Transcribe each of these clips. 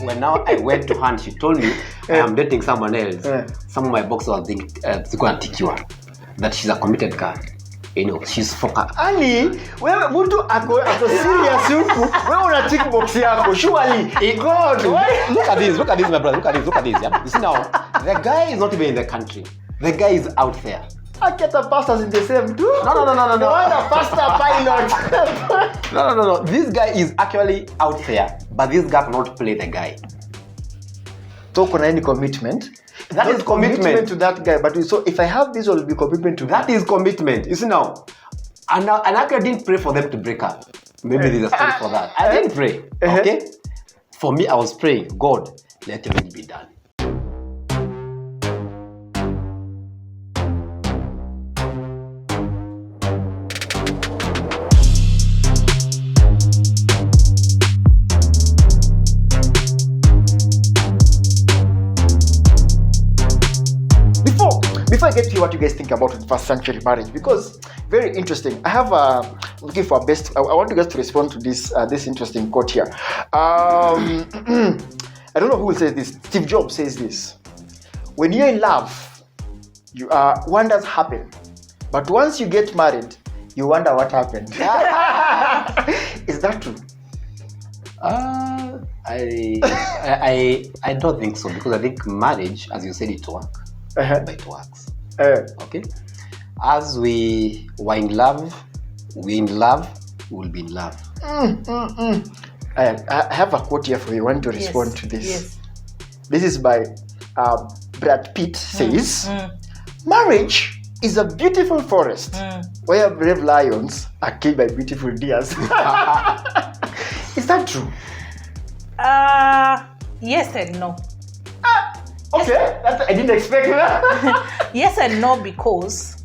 when now I went to her and she told me I am dating someone else, some of my boxes were thinking, that she's a committed girl. You know, she's focused. Ali, wewe mtu ako serious huku, wewe una tick box yako. Surely, God, why? Look at this, my brother. Look at this. Yeah? You see now, the guy is not even in the country. The guy is out there. I get the pastors in the same too. No. The one a pastor pilot. No. This guy is actually out there, but this guy cannot play the guy. So, kuna any commitment? That is commitment to that guy. But so if I have this, will be commitment to that. Is commitment. You see now, and I didn't pray for them to break up. Maybe there's a story for that. I didn't pray. Okay. For me, I was praying, God, let everything be done. Before I get to what you guys think about 21st century marriage, because very interesting. I have looking for a best. I want you guys to respond to this interesting quote here. I don't know who will say this. Steve Jobs says this: "When you're in love, wonders happen, but once you get married, you wonder what happened." Is that true? I don't think so, because I think marriage, as you said, it works. But it works. Okay. As we were in love, we'll be in love. I have a quote here for you. I want to respond to this. Yes. This is by Brad Pitt. Says, "Marriage is a beautiful forest where brave lions are killed by beautiful deers." Is that true? Yes and no. Okay, I didn't expect that. Yes and no, because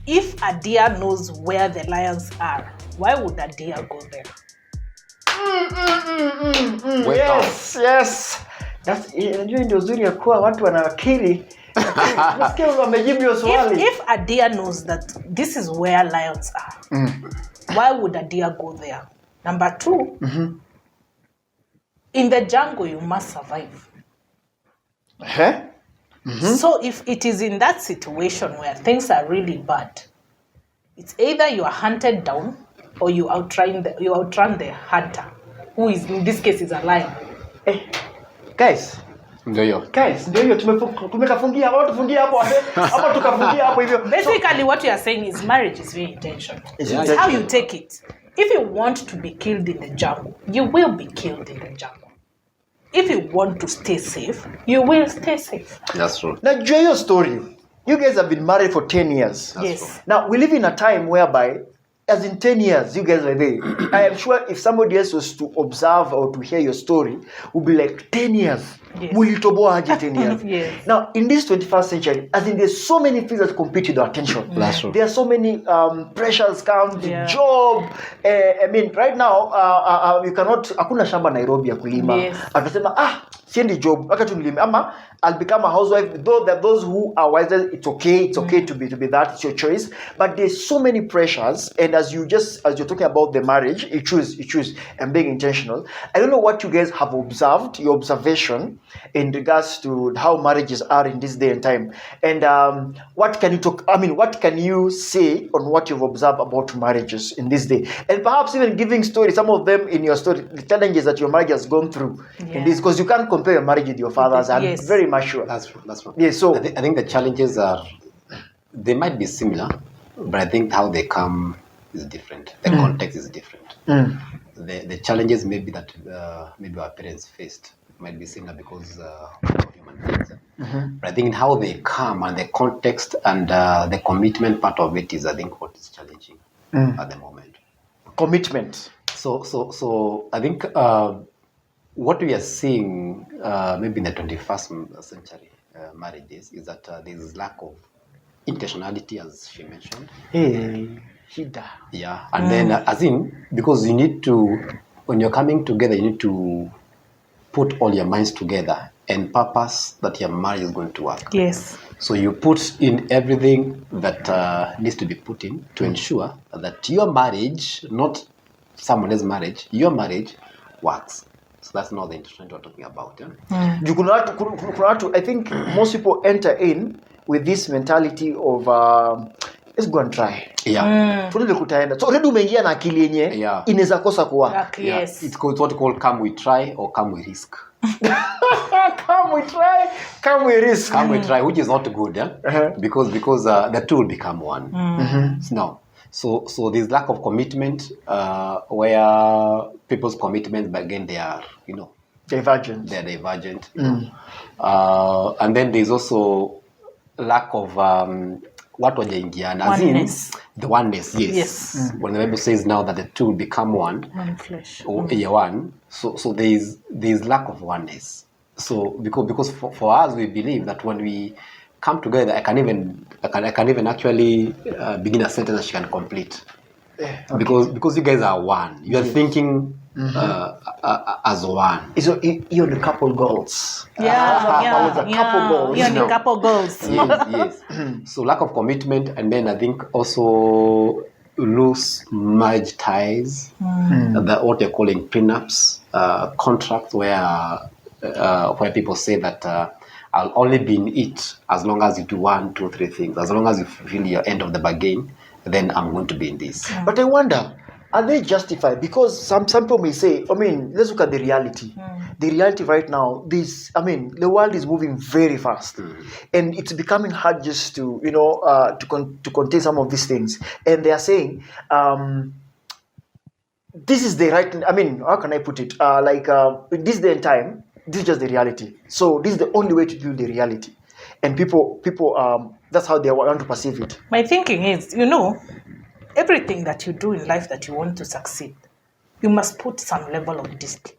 if a deer knows where the lions are, why would a deer go there? Yes. That's unajua ndio uzuri ya kuwa watu wanawakili. Nasikia wamejibu hiyo swali. If a deer knows that this is where lions are, why would a deer go there? Number 2, in the jungle you must survive. So if it is in that situation where things are really bad, it's either you are hunted down or you outrun the hunter, who is in this case is a lion. Guys, ndio tumekafungia watu tufungia hapo ama tukafungia hapo hivyo. Basically what you are saying is marriage is very intentional. It's how you take it. If you want to be killed in the jungle, you will be killed in the jungle. If you want to stay safe, you will stay safe. That's true. Now, enjoy your story. You guys have been married for 10 years. Yes. True. Now, we live in a time whereby, as in 10 years, you guys are there. I am sure if somebody else was to observe or to hear your story, would be like, 10 years. Yes. 10 years. Yes. Now, in this 21st century, as in there's so many things that compete with our attention. That's true. There are so many pressures come, the job. I mean, right now, you cannot, hakuna shamba Nairobi ya kulima. Yes. Atasema, siendi job, waka tu nilime. Ama, I'll become a housewife. Though there are those who are wiser, it's okay to be that, it's your choice. But there's so many pressures, and as you're talking about the marriage, you choose, and being intentional. I don't know what you guys have observed, your observation in regards to how marriages are in this day and time. And what can you say on what you've observed about marriages in this day? And perhaps even giving stories, some of them in your story, the challenges that your marriage has gone through in this, because you can't compare your marriage with your father's. I'm very much sure. That's true. Yeah, so I think the challenges they might be similar, but I think how they come is different. The context is different. The challenges maybe that maybe our parents faced might be similar because of human beings. But I think how they come and the context and the commitment part of it is, I think, what is challenging at the moment. Commitment. So I think what we are seeing maybe in the 21st century marriages is that there is lack of intentionality, as she mentioned. Yeah, and then as in, because you need to, when you're coming together, you need to put all your minds together and purpose that your marriage is going to work. Yes. So you put in everything that needs to be put in to ensure that your marriage, not someone else's marriage, your marriage works. So that's not the intentionality we're talking about. I think most people enter in with this mentality of let's go and try. Yeah. So already umeingia na akili yenye inaweza kosa kuwa. Yes. It's called what you call come we try or come we risk. Come we try, come we risk. Come we try, which is not good, because the two will become one. No. So there's lack of commitment where people's commitments, but again they are, divergent. They're divergent. And then there's also lack of what was oneness. The oneness, yes. When the Bible says now that the two will become one flesh. One. So there's lack of oneness. So because for us we believe that when we come together, I can even actually begin a sentence that she can complete. Okay. Because you guys are one. You are thinking as one. So you're the couple goals. Couple goals. You're the couple goals. Yes. So lack of commitment, and then I think also loose marriage ties, what they're calling prenups, contracts where people say that I'll only be in it as long as you do 1, 2, 3 things. As long as you feel your end of the bargain, then I'm going to be in this. But I wonder, are they justified? Because some people may say, let's look at the reality. The reality right now, the world is moving very fast, and it's becoming hard just to to contain some of these things. And they are saying, this is the right. How can I put it? This day and time, this is just the reality. So this is the only way to deal with the reality, and people, that's how they want to perceive it. My thinking is, everything that you do in life that you want to succeed, you must put some level of discipline.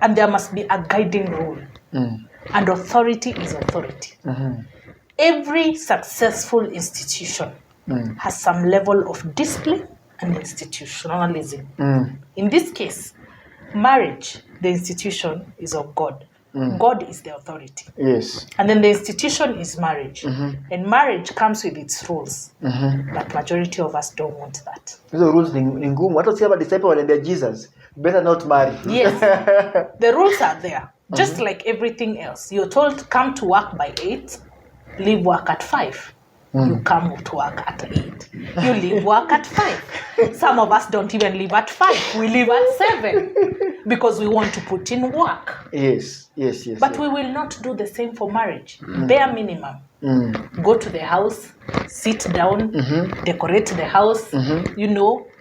And there must be a guiding rule. And authority is authority. Every successful institution has some level of discipline and institutionalism. In this case, marriage, the institution is of God. God is the authority. Yes. And then the institution is marriage. And marriage comes with its rules. But majority of us don't want that. The rules in ngumu. What was about disciple and Jesus? Better not marry. Yes. The rules are there. Just like everything else. You're told come to work by 8, leave work at 5. You come to work at 8. You leave work at 5. Some of us don't even leave at 5. We leave at 7 because we want to put in work. Yes. But we will not do the same for marriage. Bare minimum. Go to the house, sit down, decorate the house,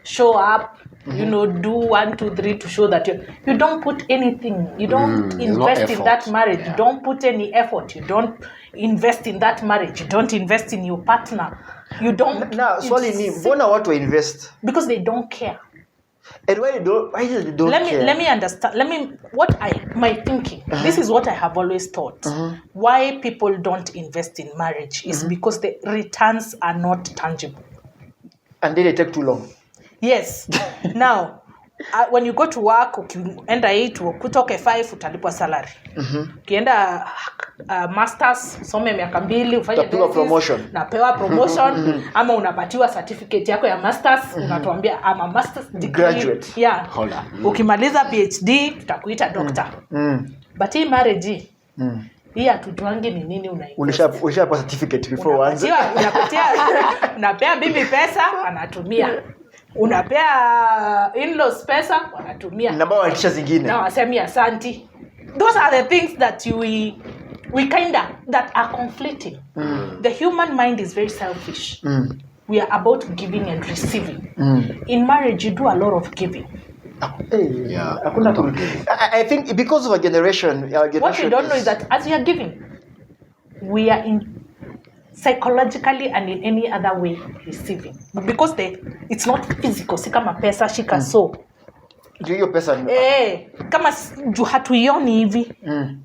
show up, do 1, 2, 3 to show that you don't put anything. You don't invest in that marriage. You don't put any effort. You don't invest in that marriage. You don't invest in your partner. You don't. Now, mbona watu invest? Because they don't care. And why they don't care? Let me understand. My thinking. This is what I have always thought. Why people don't invest in marriage is because the returns are not tangible. And then they take too long. Yes. Now, when you go to work, ukienda 8 kutoke 5 utalipwa salary. Ukienda masters, some miaka 2 ufanye promotion. Napewa promotion ama unapatiwa certificate yako ya masters, unatuambia ama masters degree graduate. Yeah. Ukimaliza PhD tutakuita doctor. But hii marriage hii hatujuangi ni nini unaingia. Ushapa certificate before once. Unapea bibi pesa anatumia. Unapea in-laws pesa wanatumia. Na bao wantisha zingine. Na wasemi asanti. Those are the things that we that are conflicting. The human mind is very selfish. We are about giving and receiving. In marriage, you do a lot of giving. I think because of our generation what you don't know is that as you are giving, we are in psychologically and in any other way receiving. Because it's not physical. Si kama pesa shika so. Hiyo pesa kama hatuioni hivi.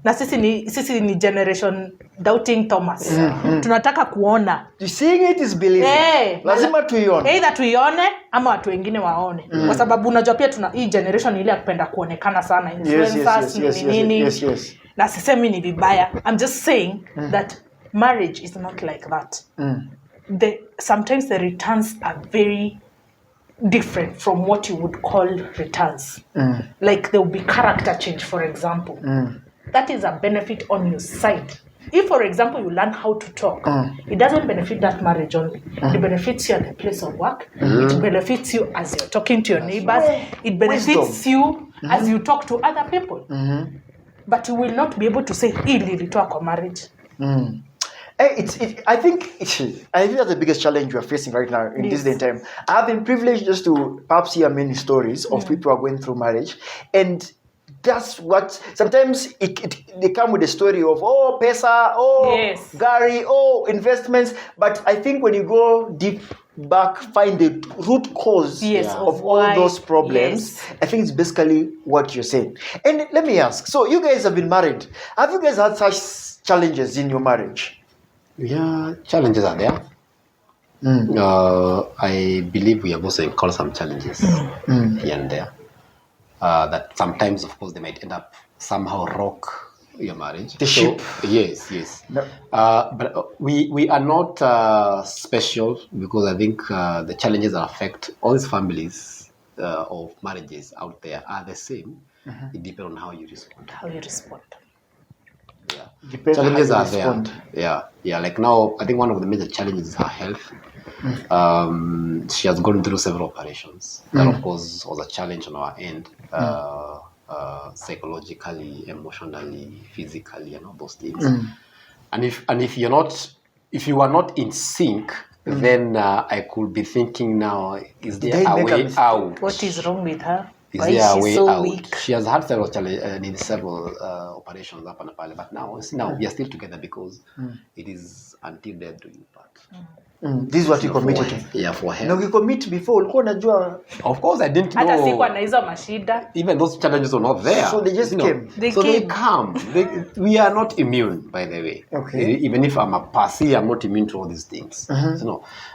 Na sisi ni generation doubting Thomas. Tunataka kuona. Seeing it is believing. Lazima tuione. Either tuione ama watu wengine waone. Kwa sababu unajua pia hii generation ile ya kupenda kuonekana sana, influencers nini. Yes. Na sisemi ni vibaya. I'm just saying that marriage is not like that. Sometimes the returns are very different from what you would call returns. Like there will be character change, for example. That is a benefit on your side. If, for example, you learn how to talk, it doesn't benefit that marriage only. It benefits you at the place of work. It benefits you as you're talking to your neighbors. It benefits you as you talk to other people. But you will not be able to say, hii lilitoa kwa marriage. I think that's the biggest challenge we are facing right now in this day and time. I've been privileged just to perhaps hear many stories of people who are going through marriage, and that's what sometimes they come with a story of pesa, gari, investments. But I think when you go deep back, find the root cause of all those problems, I think it's basically what you're saying. And let me ask, so you guys have been married. Have you guys had such challenges in your marriage? Yeah, challenges are there. I believe we have also encountered some challenges here and there. That sometimes, of course, they might end up somehow rock your marriage. The ship. Yes. No. But we are not special, because I think the challenges that affect all these families of marriages out there are the same. It depends on how you respond. Yeah. Depends challenges on how are you respond. there. Yeah. Like now, I think one of the major challenges is her health. She has gone through several operations. That, of course, was a challenge on our end, psychologically, emotionally, physically, and all those things. And if you are not in sync, then I could be thinking now, is there a way out? What is wrong with her? Is there a way out? Weak? She has had several operations up and apart, but now we are still together because it is until death do you part. This is what you committed to. Yeah, for her. Now you commit before. Of course, I didn't know. Even those challenges were not there. So they just came. They come. We are not immune, by the way. Okay. Even if I'm a passee, I'm not immune to all these things.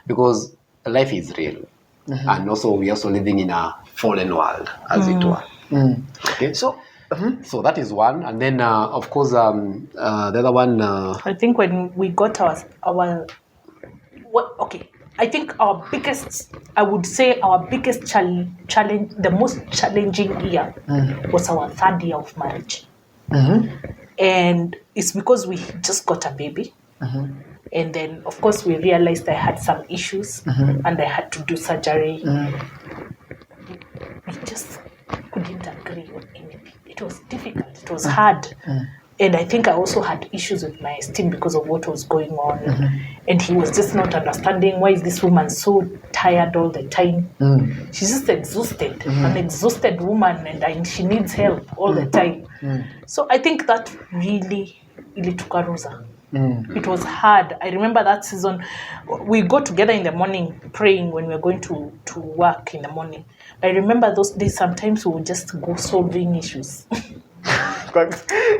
Because life is real. And also, we're also living in a fallen world, as it were. Okay. So that is one. And then, of course, the other one... I think when we got our I think our biggest challenge, the most challenging year was our third year of marriage. And it's because we just got a baby. And then, of course, we realized I had some issues and I had to do surgery. We just couldn't agree on anything. It was difficult. It was hard. And I think I also had issues with my esteem because of what was going on. And he was just not understanding, why is this woman so tired all the time? She's just exhausted, an exhausted woman, and she needs help all the time. So I think that really took a rosa. It was hard. I remember that season, we go together in the morning praying when we were going to work in the morning. I remember those days, sometimes we would just go solving issues.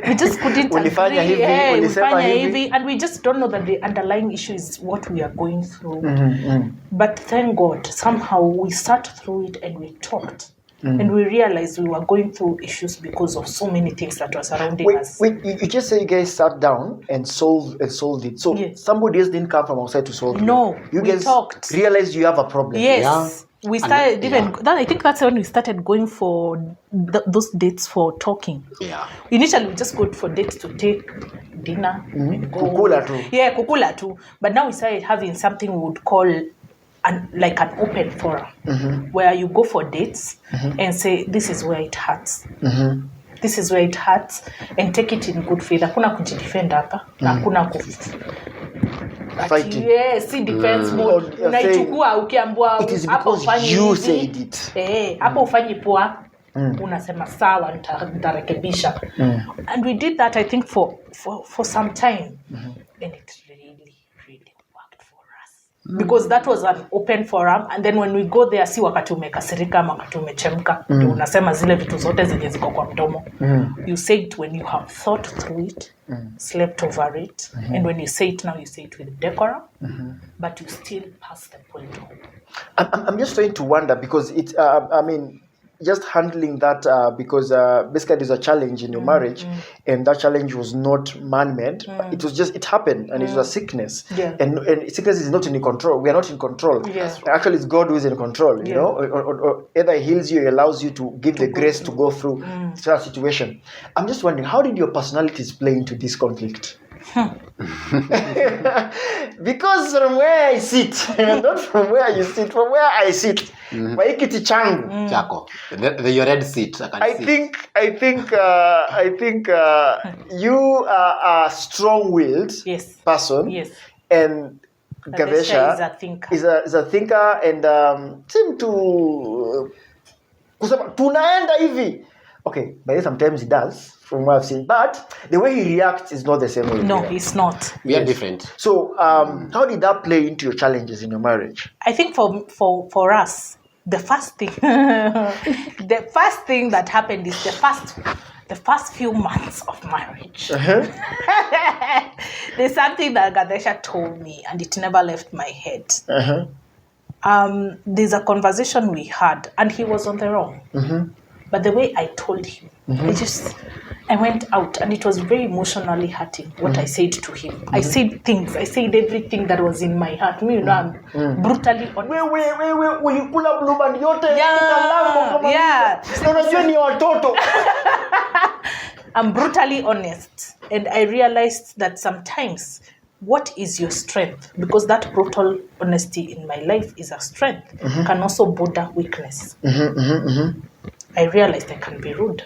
We just couldn't agree. And we just don't know that the underlying issue is what we are going through. But thank God, somehow we sat through it and we talked. And we realized we were going through issues because of so many things that were surrounding us. You just say you guys sat down and solved it. So somebody else didn't come from outside to solve it. No, you guys talked. Realized you have a problem. Yes. Yeah. We started I think that's when we started going for those dates for talking. Yeah. Initially, we just go for dates to take dinner. Kukula too. Yeah, kukula too. But now we started having something we would call an open forum, where you go for dates and say, this is where it hurts. This is where it hurts, and take it in good faith. Hakuna kujidefend hapa. Hakuna fighting. Yes, defense mode. Unaichukua ukiambiwa hapo ufanye you said it. Hapo ufanye poa. Unasema sawa, nitarekebisha. And we did that, I think, for some time. And it really worked for us. Because that was an open forum, and then when we go there, si wakati umekasirika ama wakati umechemka, ndio unasema zile vitu zote zenye ziko kwa mdomo. You say it when you have thought through it, slept over it, and when you say it now, you say it with decorum, but you still pass the point home. I'm just trying to wonder, because just handling that because basically there's a challenge in your marriage, and that challenge was not man-made. It was just, it happened, and it was a sickness. And sickness is not in control. We are not in control. Actually, it's God who is in control. You know, or either he heals you, or allows you to give the grace to go through that situation. I'm just wondering, how did your personalities play into this conflict? Because from where I sit, not from where you sit, from where I sit, kwa hiki changu chako, your red seat. I think you are a strong-willed person, and Gatheca is a thinker, and seem to kusema tunaenda hivi. Okay, but sometimes he does, from what I've seen. But the way he reacts is not the same way. No, it's not. We are different. So, how did that play into your challenges in your marriage? I think for us, the first thing, the first thing that happened is the first few months of marriage. There's something that Gatheca told me, and it never left my head. There's a conversation we had, and he was on the wrong. But the way I told him, I went out, and it was very emotionally hurting what I said to him. I said everything that was in my heart. You know, I'm brutally honest. Ulikula blue band yote. Yeah. Unajua ni watoto. I'm brutally honest, and I realized that sometimes what is your strength, because that brutal honesty in my life is a strength, can also border weakness. I realized I can be rude.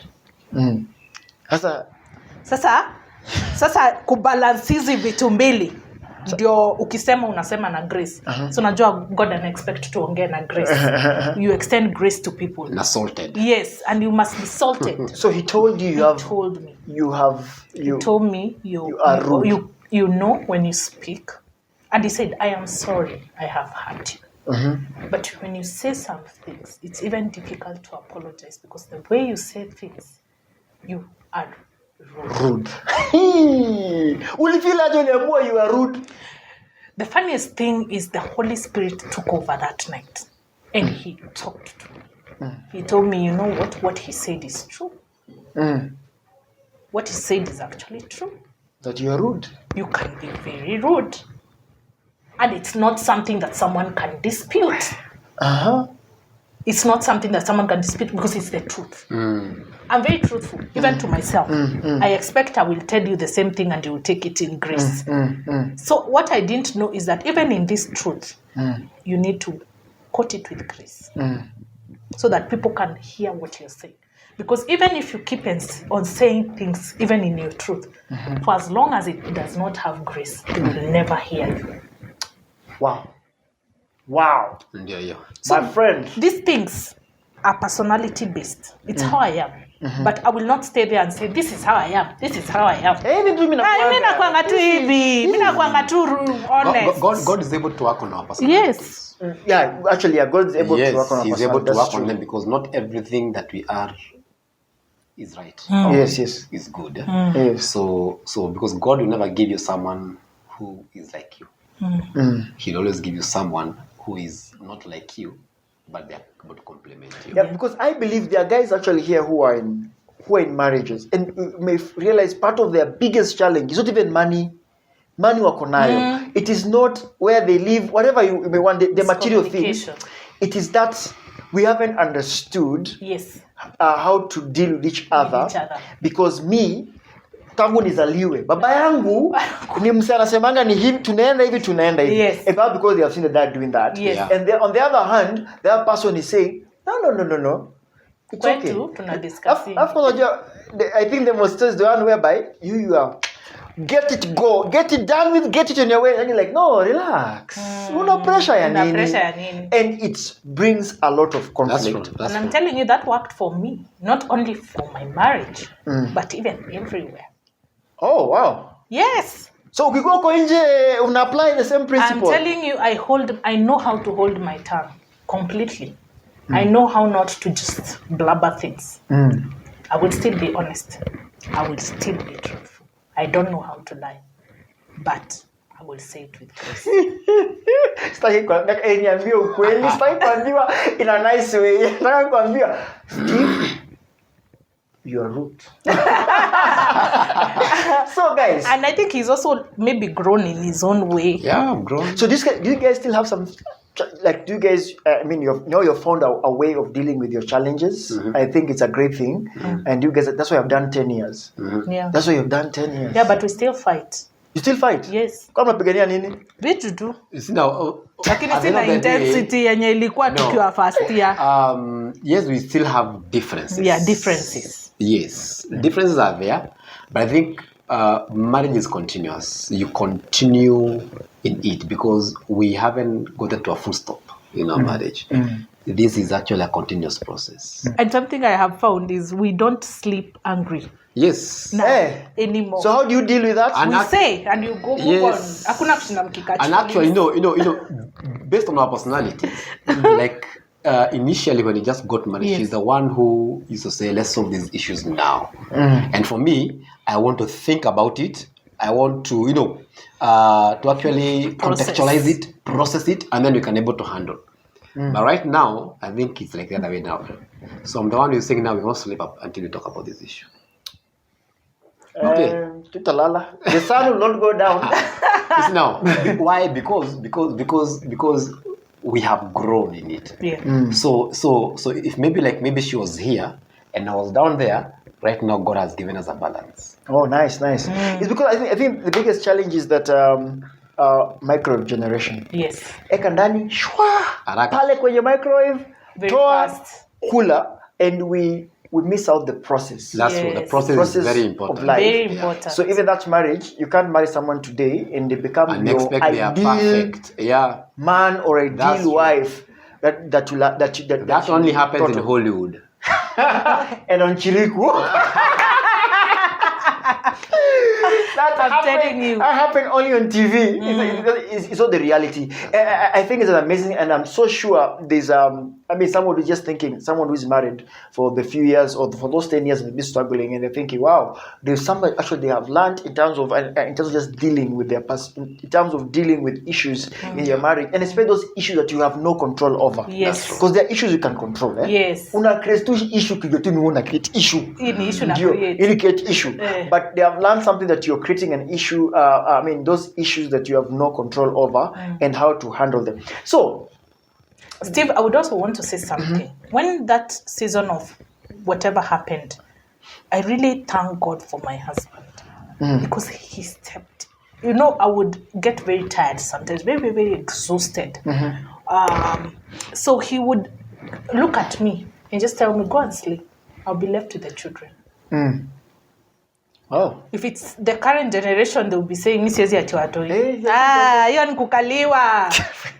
Sasa kubalance hizi vitu mbili ndio ukisema unasema na grace. So najua God an expect to ongea na grace. You extend grace to people. Na salted. Yes, and you must be salted. So he told you, He told me you are rude. You know when you speak. And he said, I am sorry I have hurt you. But when you say some things, it's even difficult to apologize, because the way you say things, you are rude. You are rude. The funniest thing is the Holy Spirit took over that night, and he talked to me. He told me, you know what he said is true. What he said is actually true. That you are rude. You can be very rude. And it's not something that someone can dispute. It's not something that someone can dispute, because it's the truth. I'm very truthful, even to myself. I expect I will tell you the same thing and you will take it in grace. So what I didn't know is that even in this truth, you need to coat it with grace. So that people can hear what you're saying. Because even if you keep on saying things, even in your truth, for as long as it does not have grace, they will never hear you. Wow. So my friend. These things are personality based. It's how I am. But I will not stay there and say, this is how I am. This is how I am. God is able to work on our personalities. Yes. Yeah, actually, God is able to work on our personalities. He's able to work on them, because not everything that we are is right. Yes. Is good. Yes. So because God will never give you someone who is like you. He'll always give you someone who is not like you, but they're able to complement you. Yeah, because I believe there are guys actually here who are in marriages, and you may realize part of their biggest challenge is not even money wako nayo. It is not where they live, whatever you may want, the material things. It is that we haven't understood how to deal with each other. Because me, tangu nizaliwe, baba yangu ni mse anasemanga ni hivi tunaenda hivi. And probably because they have seen the dad doing that. And on the other hand, the other person is saying, no. It's okay. Of course, I think the most is the one whereby you are get it done with, get it on your way, and you're like, no, relax. Una pressure ya nini. And it brings a lot of conflict. And I'm telling you, that worked for me, not only for my marriage, but even everywhere. Oh, wow. Yes. So ukiko kwa nje una apply the same principle. I'm telling you, I know how to hold my tongue completely. I know how not to just blabber things. I will still be honest. I will still be truthful. I don't know how to lie, but I will say it with grace. Sitaki niambie ukweli, sitaki kuambiwa in a nice way. Nataka kuambiwa, Steve, you are rude. So guys, And I think he's also maybe grown in his own way. Yeah, I'm grown. so do you guys still have some, like, do you guys, you've found a way of dealing with your challenges. I think it's a great thing. And you guys, that's why I've done 10 years. Yeah. That's why you've done 10 years. Yeah, but we still fight. You still fight? Yes. Kwa mnapigania nini? Vitu tu. You see now, Lakini at the end sina of the day, intensity yenye ilikuwa tukiwa first year. yes, we still have differences. Yeah, differences. Yes, differences are there, but I think marriage is continuous. You continue in it because we haven't gotten to a full stop in our marriage. This is actually a continuous process. And something I have found is we don't sleep angry Yes. now anymore. So how do you deal with that? we say and you go move Yes. on. Hakuna kushinda mkikachi. And actually, you know, based on our personalities, like initially when we just got married, Yes. she's the one who used to say, let's solve these issues now. And for me, I want to think about it. I want to, to actually contextualize it, process it, and then we can able to handle. But right now, I think it's like the other way now. So I'm the one who's saying now we won't sleep up until we talk about this issue. Okay. Tutalala. The sun will not go down. Listen now. Why? Because we have grown in it. Yeah. So if maybe she was here and I was down there, right now God has given us a balance. Oh, nice. It's because I think the biggest challenge is that microwave generation. Yes. Eka ndani, shwa, Haraka. pale kwenye microwave, Very toa, fast. kula, and we miss out the process. That's what the Yes. process is very Of important. life. Very important. So even that marriage, you can't marry someone today and they become And your expect they are ideal perfect. Yeah. man or That's ideal true. wife that That you only happens thought in of. Hollywood. And on Chiriku. I'm telling you. That happened only on TV. It's not the reality. I think it's amazing, and I'm so sure there's someone who's just thinking, someone who's married for the few years or for those 10 years and been struggling, and they're thinking, wow, there's somebody actually they have learned in terms of just dealing with their past, in terms of dealing with issues in your marriage, and especially those issues that you have no control over. Yes. Because there are issues you can control. Yes. Una create issue una create issue. Hii ni issue na Ndio, create. ili create issue. But they have learned something that you're creating an issue. Those issues that you have no control over and how to handle them. So, Steve, I would also want to say something. When that season of whatever happened, I really thank God for my husband because he stepped. I would get very tired sometimes, very, very exhausted. So he would look at me and just tell me, go and sleep. I'll be left with the children. oh, If it's the current generation, they'll be saying, "Misiezi ati watoi." Hiyo ni kukaliwa.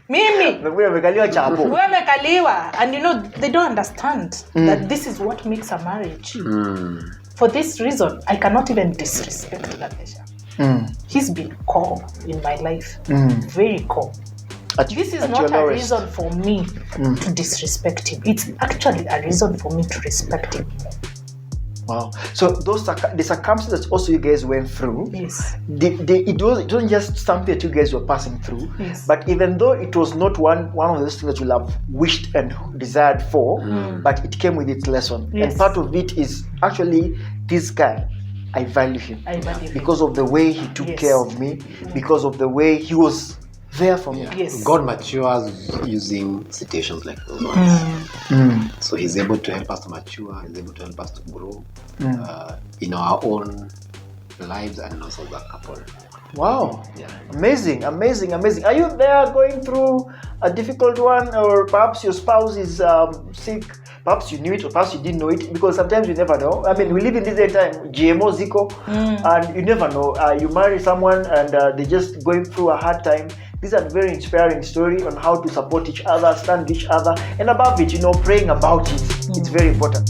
Mimi. wewe umekaliwa chapo. Wewe umekaliwa. And they don't understand that this is what makes a marriage. For this reason, I cannot even disrespect Gatheca. He's been core in my life. Very core. This is not a reason for me to disrespect him. It's actually a reason for me to respect him. Wow. So the circumstances that also you guys went through, Yes. it wasn't just something that you guys were passing through, Yes. but even though it was not one of those things that you have wished and desired for, but it came with its lesson. Yes. And part of it is actually this guy, I value him. I value him. Because of the way he took care of me, because of the way he was there for me. Yes. God matures using situations like those ones. So he's able to help us to mature, he's able to help us to grow in our own lives and also as a couple. Wow. Yeah. Amazing. Are you there going through a difficult one, or perhaps your spouse is sick? Perhaps you knew it, or perhaps you didn't know it, because sometimes you never know. I mean, we live in this day and time, GMO, Zico, and you never know. You marry someone and they're just going through a hard time. These are very inspiring story on how to support each other, stand with each other, and above it, praying about it. It's very important.